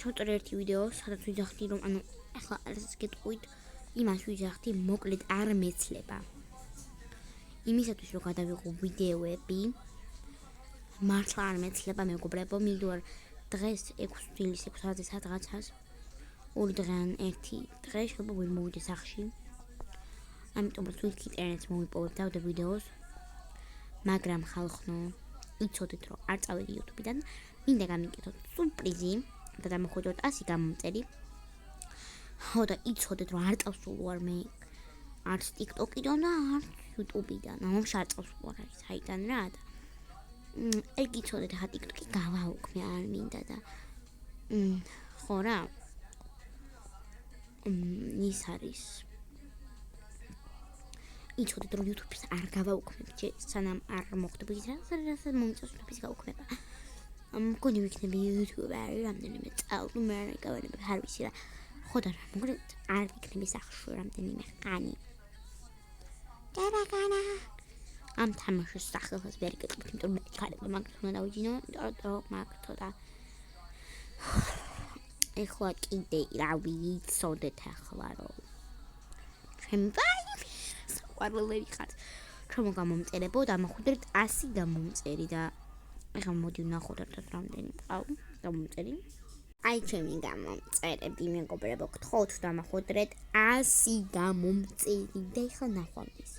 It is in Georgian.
ჩავწერე ერთი ვიდეო, სადაც ვიძახდი, რომ ახლა ეს გეტყვით, იმას ვიძახდი, მოკლედ არ მეცლება. იმისათვის რომ გადავიღო ვიდეოები, მართლა არ მეცლება მეგობრებო, მივდივარ დღეს 6 დილის 6-ზე სადღაცას. 2 დღე ან 1 დღე შეიძლება ვერ მოვიდე სახში. ამიტომ რომ ინტერნეტს მოვიპოვებ დავდე ვიდეოს. მაგრამ ხალხო, იცოდეთ რომ არ წავედი YouTube-დან, მინდა გამიგეთოთ სურპრიზი და დამოხვიდოთ 100 გამომწერი. ხო და იცოდეთ რომ არ წავსულვარ მე არც TikTok-იდან და არც YouTube-დან. არ წავსულვარ აი საიდან რა და ეგ იცოდეთ ხა TikTok-ი გავაუქმე არ მინდა და ხო რა ის არის იცოდეთ რომ YouTube-ს არ გავაუქმებ სანამ არ მოხდება ის რა მომიწევს YouTube-ს გავუქმება. მგონი ვიქნები YouTuber-ი რამდენიმე წელი მე არ გავანებ არ ვიცი რა ხო და რა მოგეთ არ ვიქნები სახში რამდენიმე ხანი დარაგანა ამ თამაშის სახელს ვერ გეტყვით იმიტომ რომ ხარება მაგათ უნდა დავიჯინო იმიტომ მაგათო და ეხლა კიდე რა ვიცოდეთ ახლა რომ ჩემი საყვარლელი ხარ რომ გამომწერებო და მოხვდეთ 100 გამომწერი და ეხლა მოდი ვნახოთ ერთად რამდენი გამომწერი აი ჩემი გამომწერები მეგობრებო გთხოვთ და მოხვდეთ 100 გამომწერი და ეხლა ნახვამდის